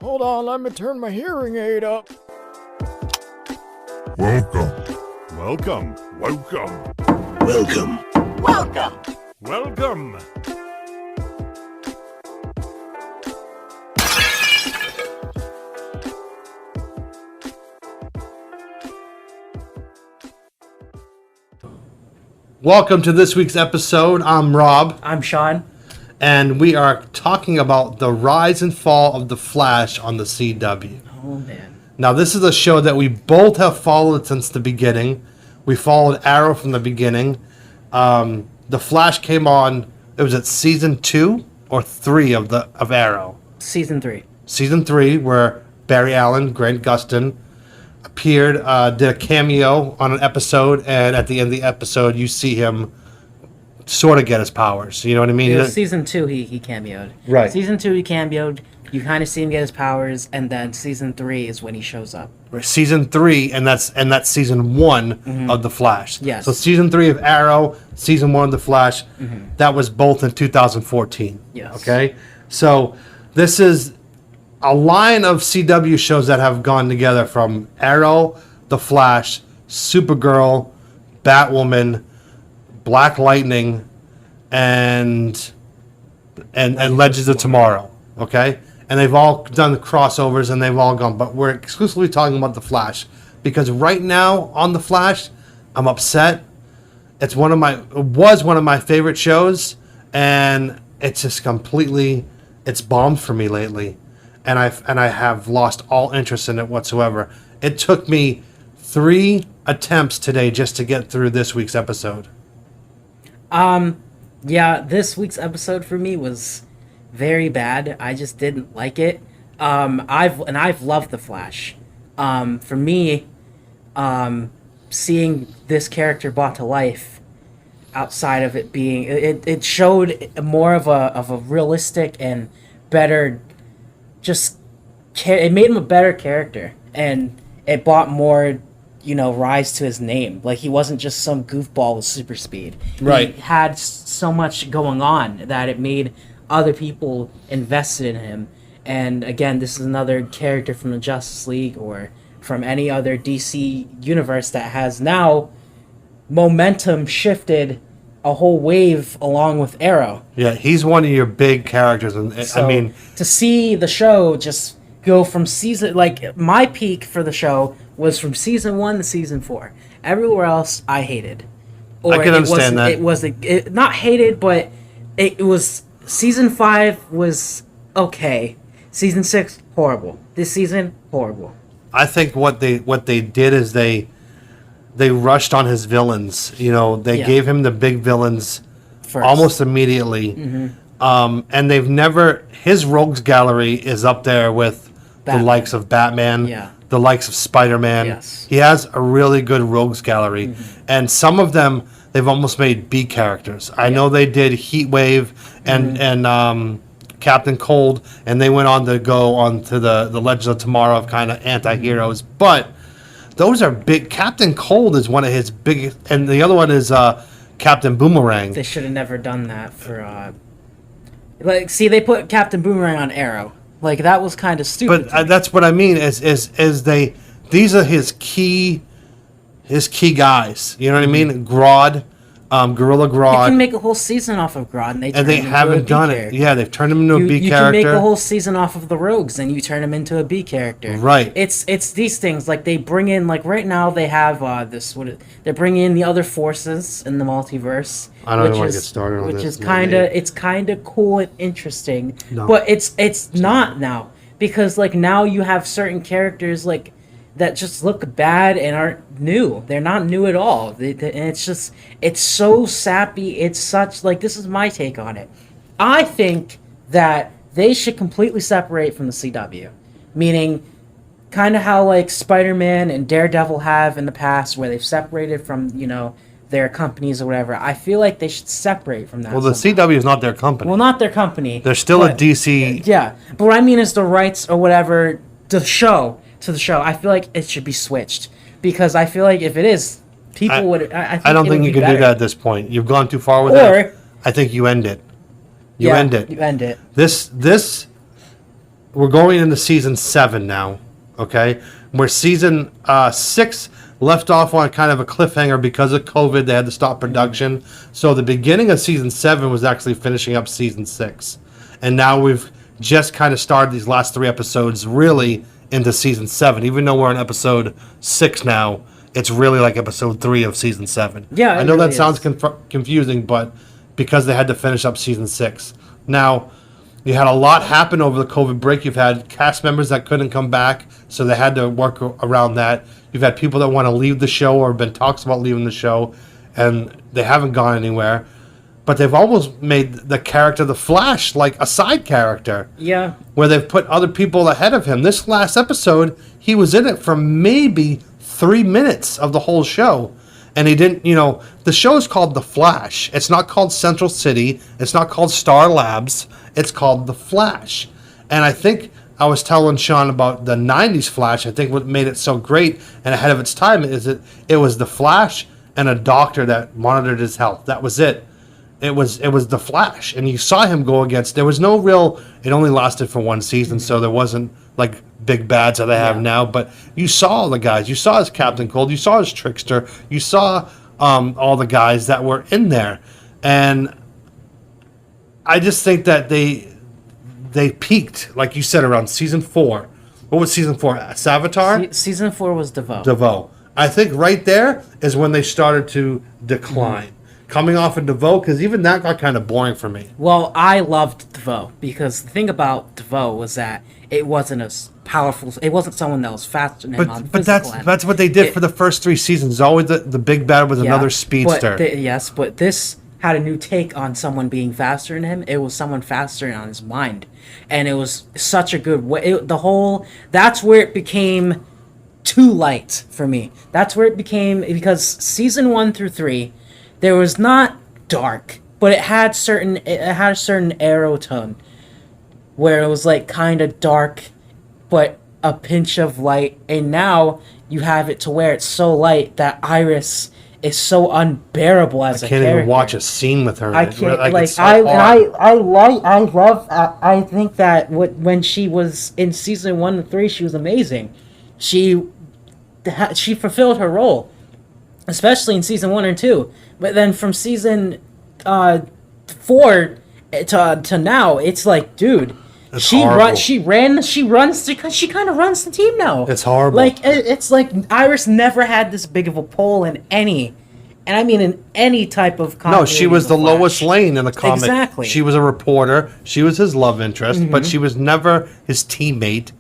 Hold on, let me turn my hearing aid up. Welcome. Welcome. Welcome. Welcome. Welcome! Welcome. Welcome to this week's episode. I'm Rob, I'm Sean. and we are talking about the rise and fall of the Flash on the CW. Oh, man. Now, this is a show that we both have followed since the beginning. We followed Arrow from the beginning. The Flash came on. It was at season 2 or 3 of Arrow. Season 3. Season 3, where Barry Allen, Grant Gustin, appeared, did a cameo on an episode, and at the end of the episode, you see him sort of get his powers. You know what I mean? It was season 2 he cameoed. Right. Season 2 he cameoed. You kind of see him get his powers, and then season 3 is when he shows up. Season 3, and that's season 1 of the Flash. Yes. So season 3 of Arrow, season 1 of the Flash, that was both in 2014. Yes. Okay, so this is a line of CW shows that have gone together from Arrow, the Flash, Supergirl, Batwoman, Black Lightning, and Legends of Tomorrow. Okay. And they've all done the crossovers, and they've all gone. But we're exclusively talking about the Flash because right now on the Flash, I'm upset. It was one of my favorite shows, and it's just it's bombed for me lately, and I have lost all interest in it whatsoever. It took me 3 attempts today just to get through this week's episode. Yeah, this week's episode for me was very bad. I just didn't like it. I've loved the Flash. For me, seeing this character brought to life, outside of it being, it showed more of a realistic and better, it made him a better character, and it brought more, rise to his name. Like, he wasn't just some goofball with super speed. Right. He had so much going on that it made other people invested in him. And again, this is another character from the Justice League or from any other DC universe that has now momentum shifted a whole wave along with Arrow. Yeah, he's one of your big characters, and So, I mean, to see the show just go from season, like, my peak for the show was from season 1 to season 4. Everywhere else I hated. I can understand that. It was not hated, but it was. Season 5 was okay. Season 6, horrible. This season, horrible. I think what they did is they rushed on his villains. They Yeah. gave him the big villains First. almost immediately. And his rogues gallery is up there with Batman. the likes of Batman, Yeah. the likes of Spider-Man. Yes. He has a really good rogues gallery. And some of them, they've almost made B characters. I know they did Heatwave and Captain Cold, and they went on to go on to the Legends of Tomorrow of kind of anti-heroes. But those are big. Captain Cold is one of his biggest, and the other one is Captain Boomerang. They should have never done that for. They put Captain Boomerang on Arrow. Like, that was kind of stupid. But that's what I mean. These are his key guys. You know what I mean? Grodd, Gorilla You Grodd. can make a whole season off of Grodd, and they And they haven't done it. Yeah, they've turned him into a B you character. can make a whole season off of the Rogues, and you turn him into a B character. Right. It's these things, like, they bring in, like, right now they have they're bringing in the other forces in the multiverse. I don't want to get started on which this. is it's kind of cool and interesting. No. But it's not now, because, like, now you have certain characters, like, that just look bad and aren't new. They're not new at all. And it's so sappy. It's such, like, this is my take on it. I think that they should completely separate from the CW. Meaning, kind of how, like, Spider-Man and Daredevil have in the past, where they've separated from, their companies or whatever. I feel like they should separate from that. Well, the somehow. CW is not their company. Well, not their company. They're still a but- DC. Yeah, but what I mean is the rights or whatever to the show. I feel like it should be switched, because I feel like if it is, people would. I don't think you can do that at this point. You've gone too far with Or it. I think you end it. You end it. You end it. This we're going into season 7 now, okay? Where season 6 left off on kind of a cliffhanger because of COVID. They had to stop production. So the beginning of season 7 was actually finishing up season 6. And now we've just kind of started these last 3 episodes really into season 7. Even though we're on episode 6 now, it's really like episode 3 of season 7. Yeah, I it know really that sounds is. confusing, but because they had to finish up season 6. Now, you had a lot happen over the COVID break. You've had cast members that couldn't come back, so they had to work around that. You've had people that want to leave the show or have been talks about leaving the show, and they haven't gone anywhere. But they've almost made the character the Flash like a side character, Yeah. where they've put other people ahead of him. This last episode, he was in it for maybe 3 minutes of the whole show. And he didn't, the show is called The Flash. It's not called Central City. It's not called Star Labs. It's called The Flash. And I think I was telling Sean about the 90s Flash. I think what made it so great and ahead of its time is that it was The Flash and a doctor that monitored his health. That was it. It was The Flash. And you saw him go against, there was no real, it only lasted for 1 season, so there wasn't like big bads that they have now, but you saw all the guys. You saw his Captain Cold. You saw his Trickster. You saw all the guys that were in there. And I just think that they peaked, like you said, around season 4. What was season 4? Savitar? Season 4 was DeVoe. DeVoe. I think right there is when they started to decline. Coming off of DeVoe, because even that got kind of boring for me. Well, I loved DeVoe because the thing about DeVoe was that it wasn't as powerful. It wasn't someone that was faster than him on the But physical end. that's what they did for the first 3 seasons. Always the big bad was another speedster. But this had a new take on someone being faster than him. It was someone faster on his mind, and it was such a good way. That's where it became too light for me. That's where it became, because season 1 through 3, there was not dark, but it had a certain Arrow tone, where it was like kind of dark, but a pinch of light. And now you have it to where it's so light that Iris is so unbearable as a character. Can't even watch a scene with her. I can't. It's so hard. I think that when she was in season 1 and 3, she was amazing. She fulfilled her role, especially in season 1 and 2. But then from season 4 to now, it's like, dude, It's she horrible. runs because she kind of runs the team now. It's horrible. Like it's like Iris never had this big of a pull in any type of continuity. No, she was of the Flash. Lois Lane in the comic. Exactly. She was a reporter. She was his love interest, but she was never his teammate.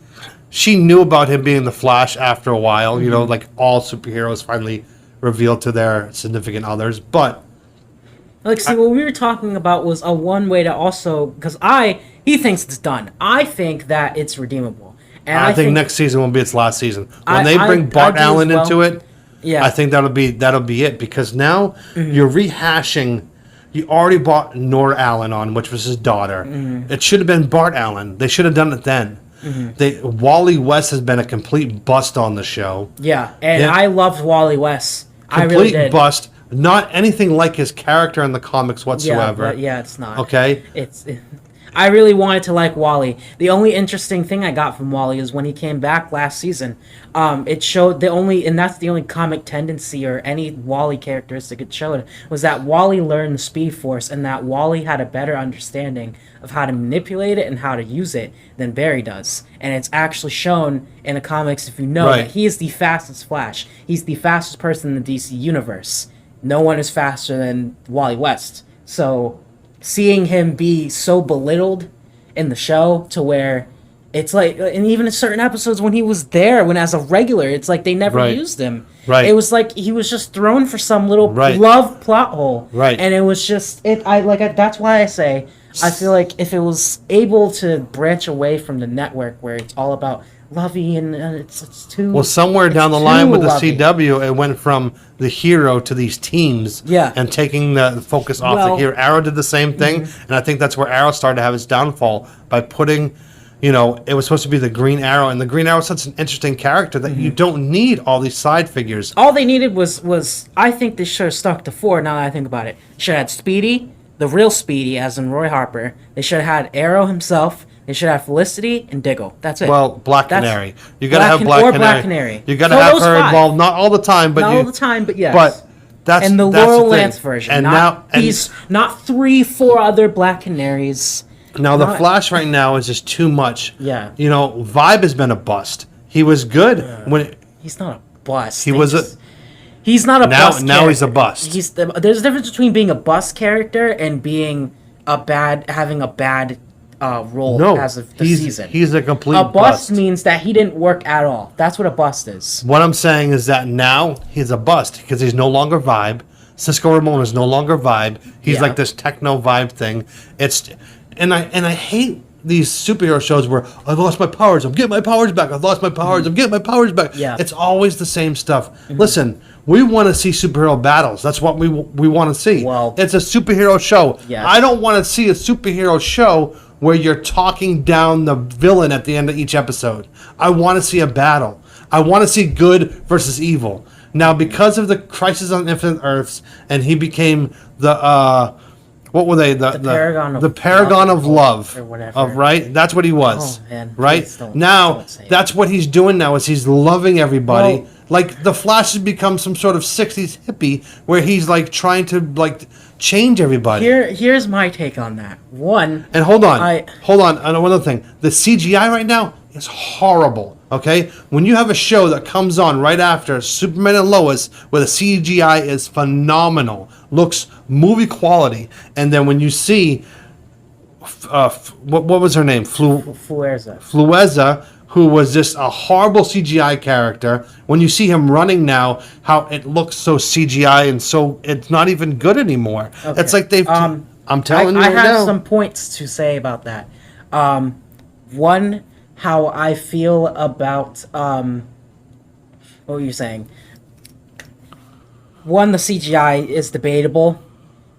She knew about him being the Flash after a while, like all superheroes finally revealed to their significant others. But Like, see, what we were talking about was a one way to also, because he thinks it's done. I think that it's redeemable. And I think next season will be its last season. When they bring I Bart do as Allen well. into it, Yeah. I think that'll be it, because now you're rehashing. You already brought Nora Allen on, which was his daughter. It should have been Bart Allen. They should have done it then. Wally West has been a complete bust on the show. Yeah, and Yeah. I loved Wally West. I Complete really did. bust. Not anything like his character in the comics whatsoever. It's not. Okay? I really wanted to like Wally. The only interesting thing I got from Wally is when he came back last season. It showed and that's the only comic tendency or any Wally characteristic it showed, was that Wally learned the Speed Force, and that Wally had a better understanding of how to manipulate it and how to use it than Barry does. And it's actually shown in the comics, if you know, Right. that he is the fastest Flash. He's the fastest person in the DC universe. No one is faster than Wally West. So seeing him be so belittled in the show to where it's like, and even in certain episodes when he was there, when as a regular, it's like they never Right. used him. Right. It was like he was just thrown for some little Right. love plot hole. Right. And it was just that's why I say I feel like if it was able to branch away from the network where it's all about lovey and it's too Well, somewhere it's down the too line with the lovey. CW, it went from the hero to these teams. Yeah. And taking the focus off the Well- hero. Arrow did the same thing, and I think that's where Arrow started to have its downfall by putting, it was supposed to be the Green Arrow, and the Green Arrow is such an interesting character that you don't need all these side figures. All they needed was I think they should have stuck to 4. Now that I think about it, should have had Speedy, the real Speedy, as in Roy Harper. They should have had Arrow himself, They should have Felicity and Diggle. That's it. Well, Black That's- Canary. You gotta have Black or Canary. Black Canary. You gotta So have those her 5. involved, not all the time, but Not all the time, but yes. But that's And the that's Laurel the thing. Lance version. And not now, these, not 3-4 other Black Canaries. now the not- Flash right now is just too much. Yeah. You know, Vibe has been a bust. He was good when He's not a bust. he was a. He's not a Now- bust. now he's a character. bust. There's a difference between being a bust character and being having a bad role No, as of the he's season. he's a complete A bust bust. means that he didn't work at all. That's what a bust is. What I'm saying is that now he's a bust because he's no longer Vibe. Cisco Ramon is no longer Vibe. He's Yeah. like this techno Vibe thing. And I hate these superhero shows where I lost my powers. I'm getting my powers back. I've lost my powers. I'm getting my powers back. Yeah. It's always the same stuff. Listen, we want to see superhero battles. That's what we want to see. Well- it's a superhero show. Yes. I don't want to see a superhero show where you're talking down the villain at the end of each episode. I want to see a battle. I want to see good versus evil. Now, because of the Crisis on Infinite Earths, and he became the what were they? The Paragon of the Paragon Love of Love, or whatever. of right. That's what he was. Oh, man, right please now, don't say it. that's what he's doing now. Is he's loving everybody. Well- Like the Flash has become some sort of '60s hippie where he's like trying to like change everybody. Here's my take on that. One, And hold on, I- hold on. And one other thing, the CGI right now is horrible. Okay, when you have a show that comes on right after Superman and Lois, where the CGI is phenomenal, looks movie quality, and then when you see, what was her name, Fuerza. Flueza, who was just a horrible CGI character. When you see him running now, how it looks so CGI and so it's not even good anymore. Okay. It's like they've. I'm telling you I right have now. some points to say about that. One, how I feel about what were you saying? One, the CGI is debatable.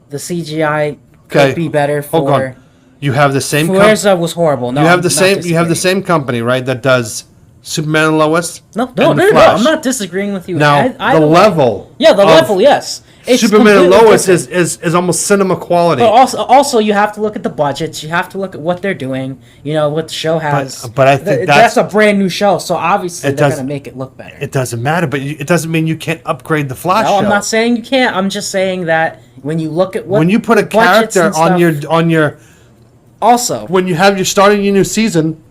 The CGI Okay, could be better Hold for. on. You have the same. Fuerza was horrible. No, You have I'm the not same. You have the disagreeing. same company, right? That does Superman and Lois. No, and no, the no, no, Flash. I'm not disagreeing with you. Now I the don't- level. Yeah, the of level. Yes, it's Superman and completely Lois different. is almost cinema quality. But also, you have to look at the budgets. You have to look at what they're doing. You know what the show has. But I think that's a brand new show, so obviously It they're does- gonna make it look better. It doesn't matter, but it doesn't mean you can't upgrade the Flash No, show. I'm not saying you can't. I'm just saying that when you look at what when you put a budgets character and stuff- on your also. when you have your starting your new season,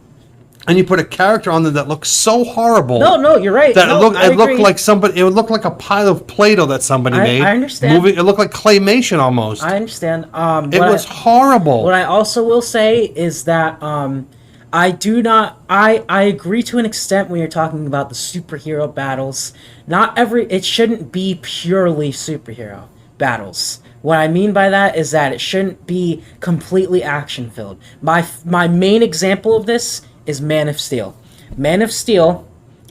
and you put a character on there that looks so horrible. No, you're right. That No, it looked agree. like somebody. It would look like a pile of Play-Doh that somebody made. I understand. Moving, it looked like claymation almost. I understand. It was horrible. What I also will say is that I do not. I agree to an extent when you're talking about the superhero battles. Not every. It shouldn't be purely superhero battles. What I mean by that is that it shouldn't be completely action filled. My main example of this is Man of Steel. Man of Steel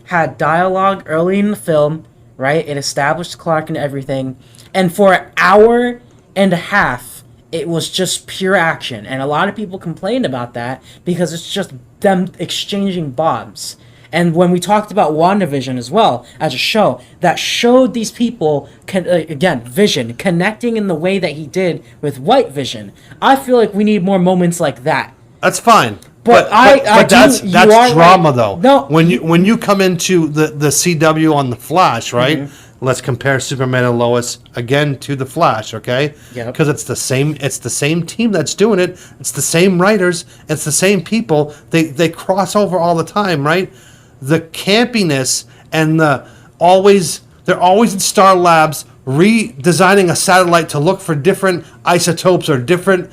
had dialogue early in the film, right? It established Clark and everything, and for an hour and a half, it was just pure action. And a lot of people complained about that because it's just them exchanging bombs. And when we talked about WandaVision as well as a show that showed these people, again, Vision, connecting in the way that he did with White Vision, I feel like we need more moments like that. That's fine. But I do- that's you are drama right. though. No. When you come into the CW on the Flash, right? Mm-hmm. Let's compare Superman and Lois again to the Flash, okay? Yep. Because it's the same team that's doing it. It's the same writers. It's the same people. They cross over all the time, right? The campiness and they're always in Star Labs redesigning a satellite to look for different isotopes or different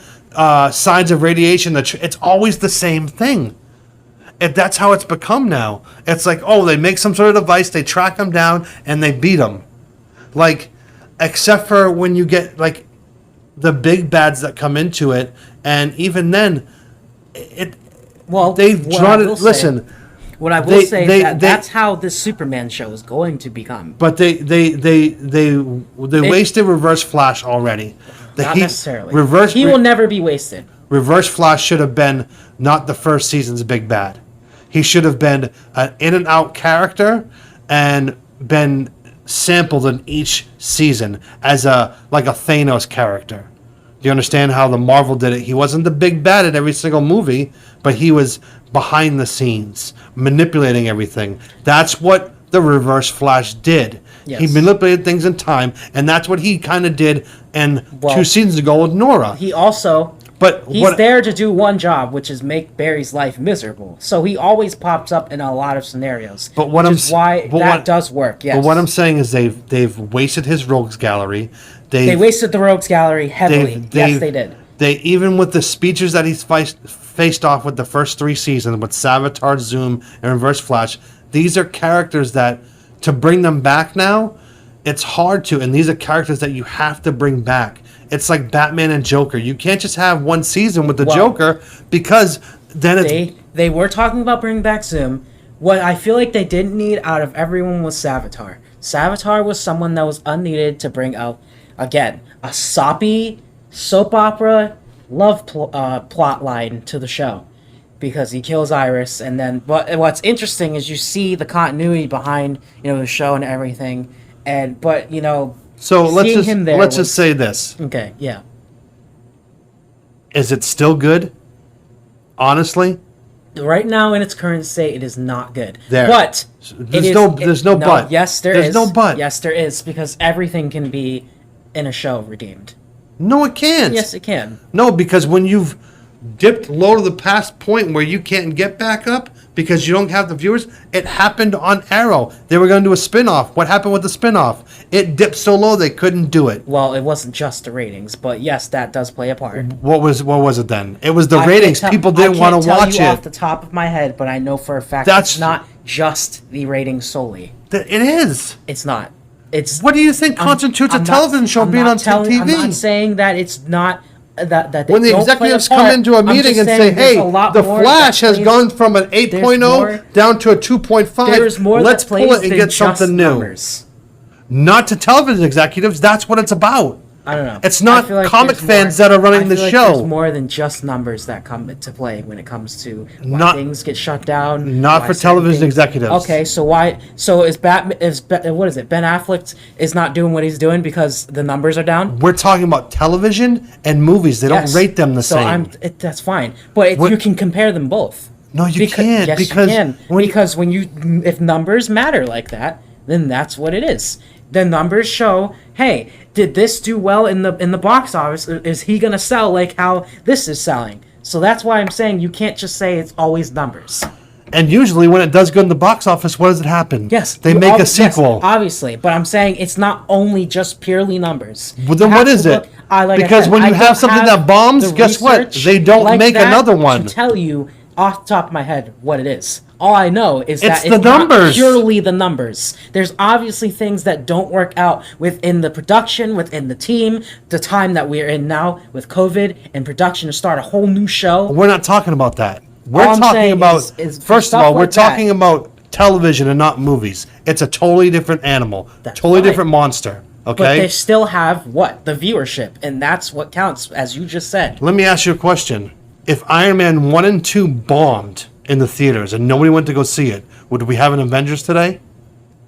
signs of radiation. It's always the same thing. That's how it's become now. It's like, oh, they make some sort of device, they track them down, and they beat them. Like, except for when you get like the big bads that come into it, and even then, Well, they've what drawn I it. will say- Listen, What I will They- say they- is that they- that's how this Superman show is going to become. but they wasted Reverse Flash already. Not necessarily. Reverse He will never be wasted. Reverse Flash should have been not the first season's big bad. He should have been an in and out character and been sampled in each season as like a Thanos character. Do you understand how the Marvel did it? He wasn't the big bad at every single movie, but he was behind the scenes, manipulating everything. That's what the Reverse Flash did. Yes. He manipulated things in time, and that's what he kind of did in Well, 2 seasons ago with Nora. He also, But he's what, there to do one job, which is make Barry's life miserable. So he always pops up in a lot of scenarios. But what which I'm is s- why but that what- does work. Yes. But what I'm saying is they've wasted his rogues gallery. They wasted the Rogues Gallery heavily. Yes, they did. They even with the speeches that he's faced off with the first 3 seasons with Savitar, Zoom, and Reverse Flash. These are characters that to bring them back now, it's hard to. And these are characters that you have to bring back. It's like Batman and Joker. You can't just have one season with the Well, Joker because then it's They were talking about bringing back Zoom. What I feel like they didn't need out of everyone was Savitar. Savitar was someone that was unneeded to bring out, again, a soppy soap opera love plot line to the show. Because he kills Iris, and then what's interesting is you see the continuity behind the show and everything, but so let's seeing him there just was- say this. okay, yeah. Is it still good? Honestly? Right now, in its current state, it is not good. There. But There's no but. Yes, there There's is. no but. Yes, there is, because everything can be in a show redeemed. No, it can't. Yes, it can. No, because when you've dipped low to the past point where you can't get back up because you don't have the viewers, it happened on Arrow. They were going to do a spin-off. What happened with the spin-off? It dipped so low they couldn't do it. Well, it wasn't just the ratings, but yes, that does play a part. What was it then? It was the I ratings. can't People tell- didn't want to I can't watch tell you off it. the top of my head, but I know for a fact That's- it's not just the ratings solely. It is. It's not. It's What do you think constitutes a I'm not- television show I'm being not on telling- TV? I'm not saying that it's not that they When the don't play a executives come part. into a I'm meeting just and say, saying there's hey, a lot the more Flash that has plays- gone from an 8.0 more- down to a 2.5. There's more Let's that pull plays it and than get just something new. numbers. Not to television executives. That's what it's about. I don't know. It's not I feel like comic there's fans that are running I the feel like show. There's more than just numbers that come into play when it comes to why Not- things get shut down. not why for certain television things- executives. Okay, so why? So what is it? Ben Affleck is not doing what he's doing because the numbers are down. We're talking about television and movies. They Yes. don't rate them the so same. That's fine, but What- you can compare them both. No, you can't, Yes, because you can. when you- Because if numbers matter like that, then that's what it is. The numbers show, hey, did this do well in the box office? Is he gonna sell like how this is selling? So that's why I'm saying you can't just say it's always numbers. And usually, when it does good in the box office, what does it happen? Yes, they you make a yes, sequel. obviously, but I'm saying it's not only just purely numbers. Well, then You have what is to it? look- like I Because said, when you I have don't something that bombs, the guess what? research They don't like make that another one. To tell you off the top of my head what it is. All I know is that It's the not numbers. purely the numbers. There's obviously things that don't work out within the production, within the team, the time that we're in now with COVID and production to start a whole new show. We're not talking about that. We're All I'm talking saying about, is for first of stuff all, we're like that- talking about television and not movies. It's a totally different animal, That's totally fine. different monster. But they Okay? still have what? The viewership. And that's what counts, as you just said. Let me ask you a question. If Iron Man 1 and 2 bombed in the theaters and nobody went to go see it, would we have an Avengers today?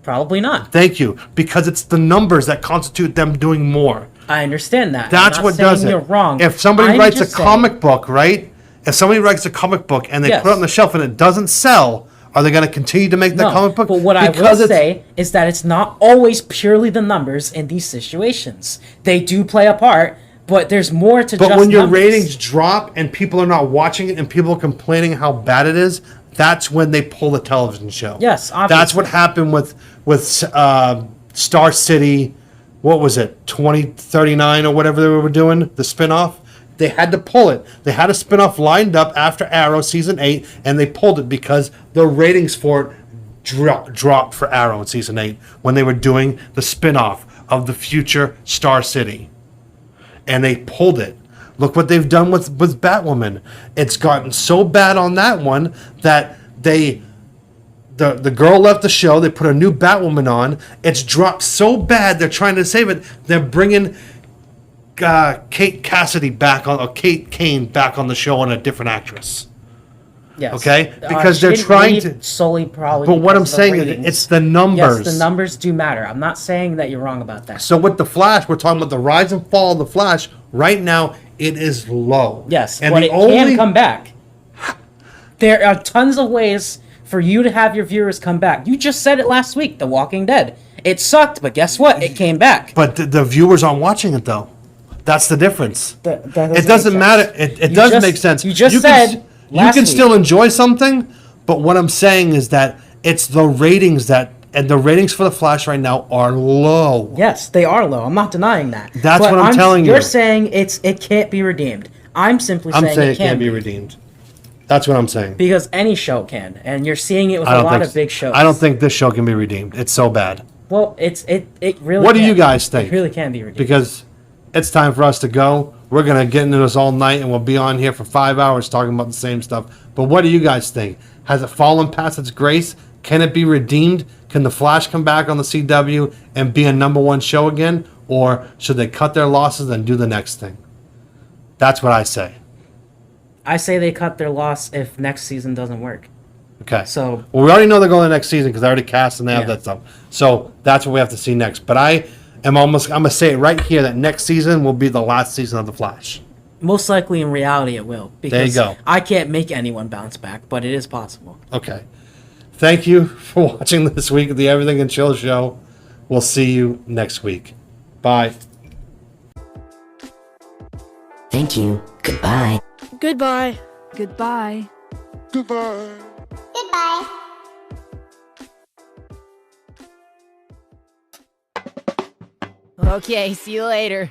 Probably not. Thank you. Because it's the numbers that constitute them doing more. I understand that. That's I'm not what saying does it. You're wrong. If somebody I'm writes a just saying- comic book, right? If somebody writes a comic book and they Yes. put it on the shelf and it doesn't sell, are they going to continue to make the No, comic book? but what I will Because it's- say is that it's not always purely the numbers in these situations. They do play a part, but there's more to But just when your numbers. ratings drop and people are not watching it and people are complaining how bad it is, that's when they pull the television show. Yes, That's obviously. what happened with Star City. What was it, 2039 or whatever they were doing, the spinoff? They had to pull it. They had a spinoff lined up after Arrow season 8, and they pulled it because the ratings for it dropped for Arrow in season 8 when they were doing the spinoff of the future Star City. And they pulled it. Look what they've done with Batwoman. It's gotten so bad on that one that the girl left the show. They put a new Batwoman on. It's dropped so bad they're trying to save it. They're bringing Kate Cassidy back on, or Kate Kane back on the show on a different actress. Yes. Okay? Uh, Because she they're didn't trying leave to- solely probably. But what because I'm of the saying is ratings. it's the numbers. Yes, the numbers do matter. I'm not saying that you're wrong about that. So with the Flash, we're talking about the rise and fall of the Flash. Right now, it is low. Yes, and but the it only can come back. There are tons of ways for you to have your viewers come back. You just said it last week, The Walking Dead. It sucked, but guess what? It came back. But the viewers aren't watching it though. That's the difference. That It doesn't make matter. sense. It You does just- make sense. you just can, said you last can week. still enjoy something, but what I'm saying is that it's the ratings and the ratings for the Flash right now are low. Yes, they are low. I'm not denying that. That's But what I'm telling you. You're saying it can't be redeemed. I'm simply I'm saying, saying it can be redeemed. That's what I'm saying. because any show can, and you're seeing it with I a don't lot think of big shows. I don't think this show can be redeemed. It's so bad. Well, it really. What do can. you guys think? It really can be redeemed. Because it's time for us to go. We're gonna get into this all night, and we'll be on here for 5 hours talking about the same stuff. But what do you guys think? Has it fallen past its grace? Can it be redeemed? Can the Flash come back on the CW and be a #1 show again, or should they cut their losses and do the next thing? That's what I say. I say they cut their loss if next season doesn't work. Okay. So- well, we already know they're going to the next season because they already cast and they have Yeah. that stuff. So that's what we have to see next. But I'm gonna say it right here that next season will be the last season of the Flash. Most likely, in reality, it will. Because There you go. I can't make anyone bounce back, but it is possible. Okay. Thank you for watching this week of the Everything and Chill show. We'll see you next week. Bye. Thank you. Goodbye. Goodbye. Goodbye. Okay, see you later.